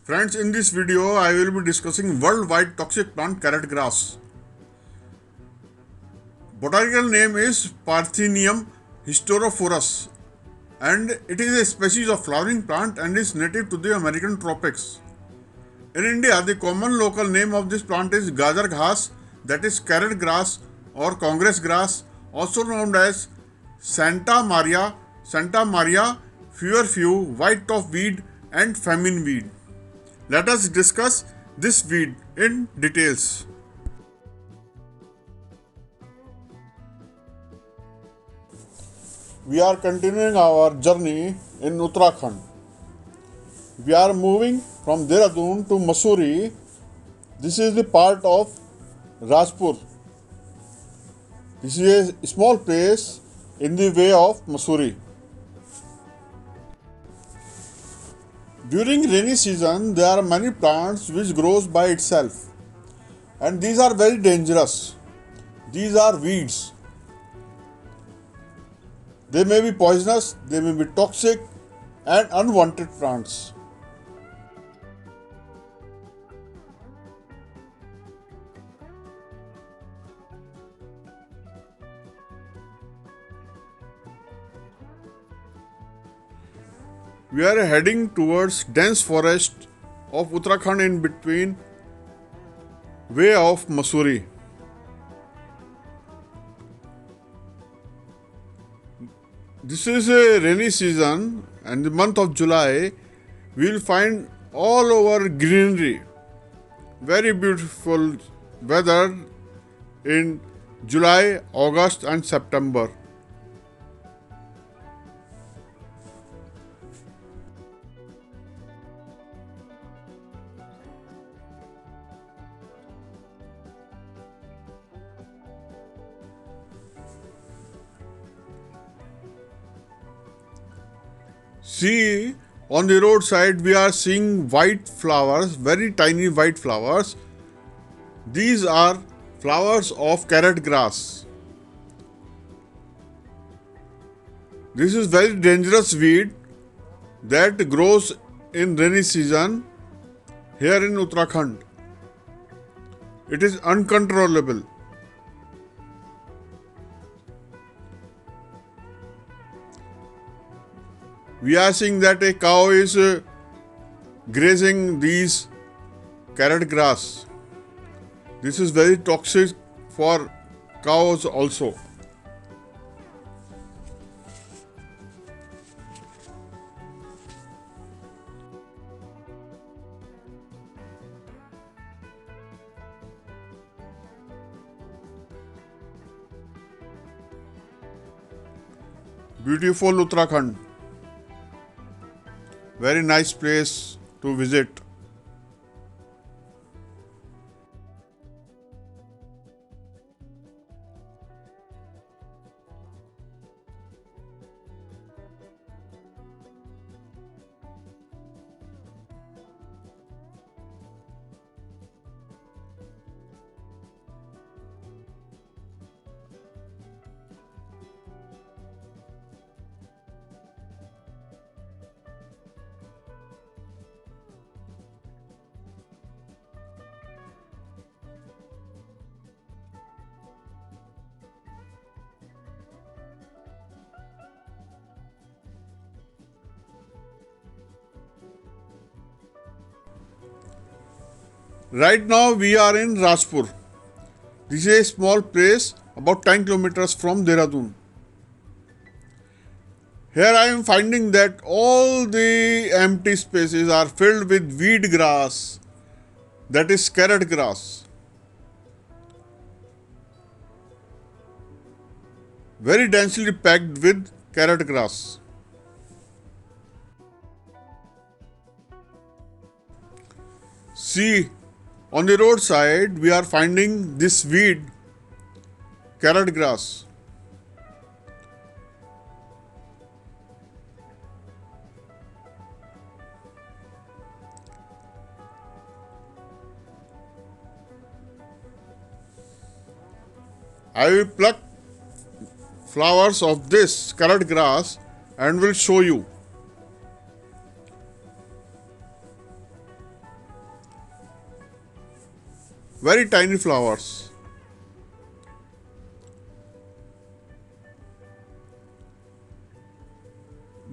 Friends, in this video I will be discussing worldwide toxic plant carrot grass. Botanical name is Parthenium hysterophorus and it is a species of flowering plant and is native to the American tropics. In India, the common local name of this plant is Gajar Ghas, that is carrot grass or Congress grass, also known as Santa Maria, few, white top weed and famine weed. Let us discuss this weed in details. We are continuing our journey in Uttarakhand. We are moving from Dehradun to Mussoorie. This is the part of Rajpur. This is a small place in the way of Mussoorie. During rainy season, there are many plants which grows by itself, and these are very dangerous. These are weeds. They may be poisonous, they may be toxic and unwanted plants. We are heading towards dense forest of Uttarakhand in between way of Mussoorie. This is a rainy season and the month of July we will find all over greenery. Very beautiful weather in July, August and September. See, on the roadside we are seeing white flowers, very tiny white flowers. These are flowers of carrot grass. This is very dangerous weed that grows in rainy season here in Uttarakhand. It is uncontrollable. We are seeing that a cow is grazing these carrot grass. This is very toxic for cows also. Beautiful Uttarakhand. Very nice place to visit. Right now we are in Rajpur. This is a small place about 10 kilometers from Dehradun. Here I am finding that all the empty spaces are filled with weed grass, that is carrot grass. Very densely packed with carrot grass. See, on the roadside we are finding this weed, carrot grass. I will pluck flowers of this carrot grass and will show you. very tiny flowers.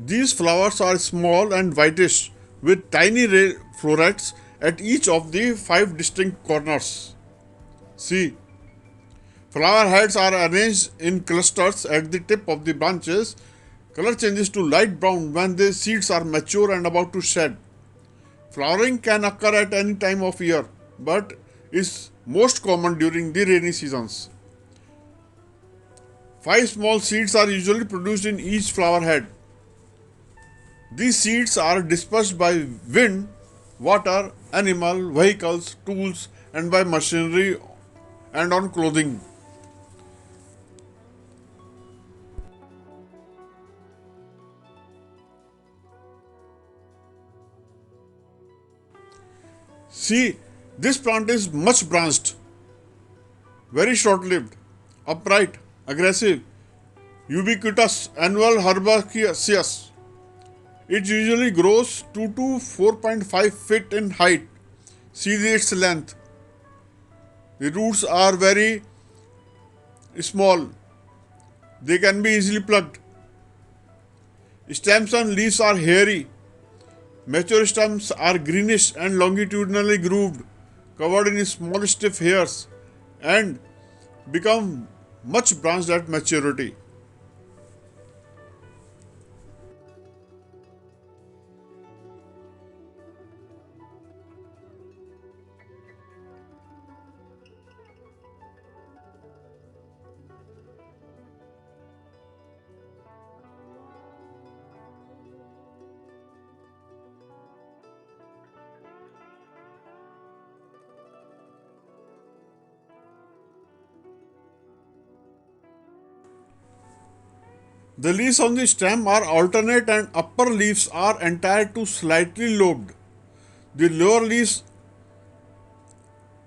These flowers are small and whitish with tiny florets at each of the five distinct corners. See, flower heads are arranged in clusters at the tip of the branches. Color changes to light brown when the seeds are mature and about to shed. Flowering can occur at any time of year, but is most common during the rainy seasons. Five small seeds are usually produced in each flower head. These seeds are dispersed by wind, water, animal, vehicles, tools, and by machinery and on clothing. See, this plant is much branched, very short lived, upright, aggressive, ubiquitous, annual herbaceous. It usually grows 2 to 4.5 feet in height. See its length. The roots are very small. They can be easily plucked. Stems and leaves are hairy. Mature stems are greenish and longitudinally grooved, covered in small stiff hairs, and become much branched at maturity. The leaves on the stem are alternate and upper leaves are entire to slightly lobed. The lower leaves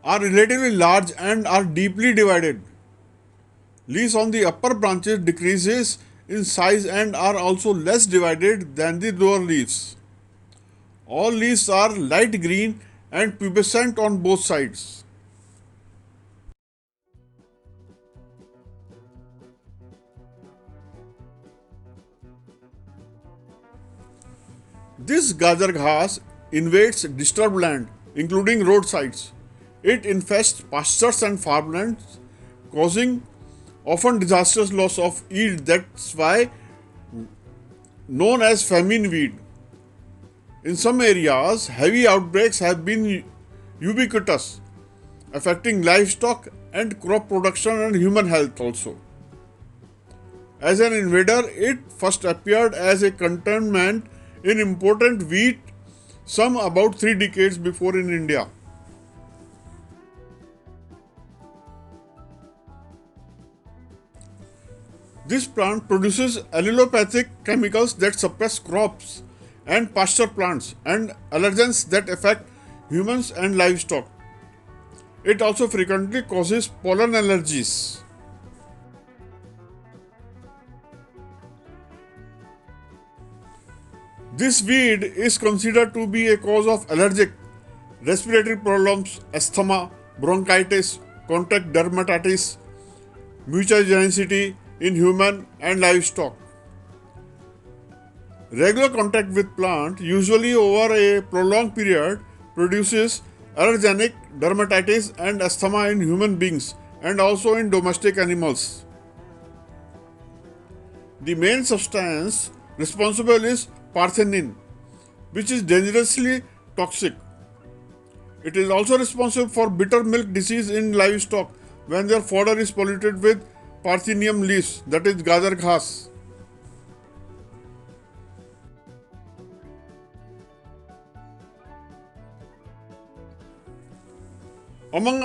are relatively large and are deeply divided. Leaves on the upper branches decreases in size and are also less divided than the lower leaves. All leaves are light green and pubescent on both sides. This gajar ghas invades disturbed land, including roadsides. It infests pastures and farmlands, causing often disastrous loss of yield. That's why known as famine weed. In some areas, heavy outbreaks have been ubiquitous, affecting livestock and crop production and human health also. As an invader, it first appeared as a containment in important wheat some about 3 decades before in India. This plant produces allelopathic chemicals that suppress crops and pasture plants and allergens that affect humans and livestock. It also frequently causes pollen allergies. This weed is considered to be a cause of allergic, respiratory problems, asthma, bronchitis, contact dermatitis, mutagenicity in human and livestock. Regular contact with plant, usually over a prolonged period, produces allergenic dermatitis and asthma in human beings and also in domestic animals. The main substance responsible is parthenin, which is dangerously toxic. It is also responsible for bitter milk disease in livestock when their fodder is polluted with parthenium leaves, that is gajar ghas. Among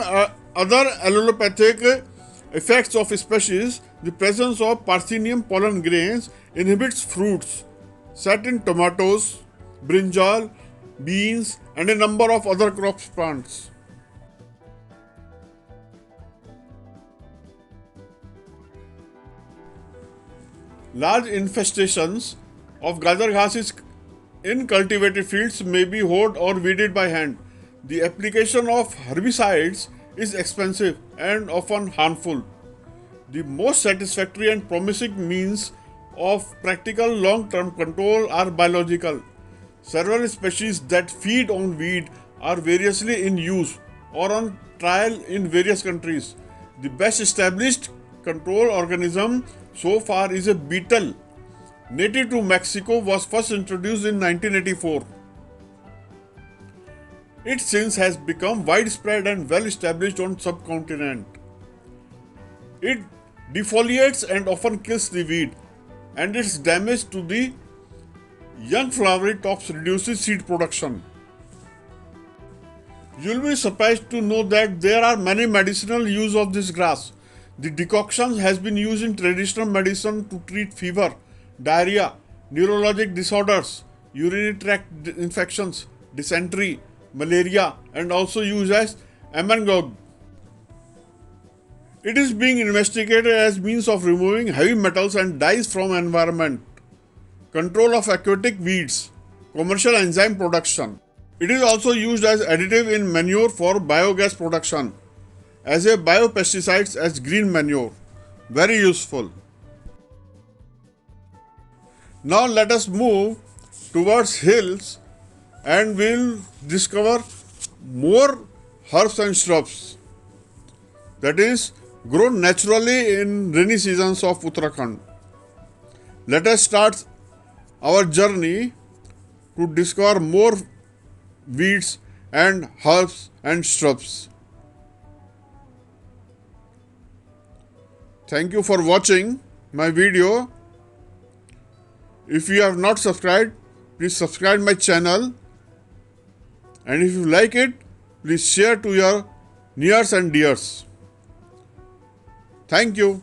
other allelopathic effects of species, the presence of parthenium pollen grains inhibits fruits, set in tomatoes, brinjal, beans, and a number of other crops plants. Large infestations of gajar ghas in cultivated fields may be hoed or weeded by hand. The application of herbicides is expensive and often harmful. The most satisfactory and promising means of practical long-term control are biological. Several species that feed on weed are variously in use or on trial in various countries. The best established control organism so far is a beetle. Native to Mexico, was first introduced in 1984. It since has become widespread and well established on subcontinent. It defoliates and often kills the weed, and its damage to the young flowery tops reduces seed production. You'll be surprised to know that there are many medicinal use of this grass. The decoction has been used in traditional medicine to treat fever, diarrhea, neurologic disorders, urinary tract infections, dysentery, malaria, and also used as amangogue. It is being investigated as means of removing heavy metals and dyes from environment, control of aquatic weeds, commercial enzyme production. It is also used as additive in manure for biogas production, as a biopesticides as green manure. Very useful. Now let us move towards hills and we'll discover more herbs and shrubs that is grown naturally in rainy seasons of Uttarakhand. Let us start our journey to discover more weeds and herbs and shrubs. Thank you for watching my video. If you have not subscribed, please subscribe my channel, and if you like it, please share to your nears and dears. Thank you.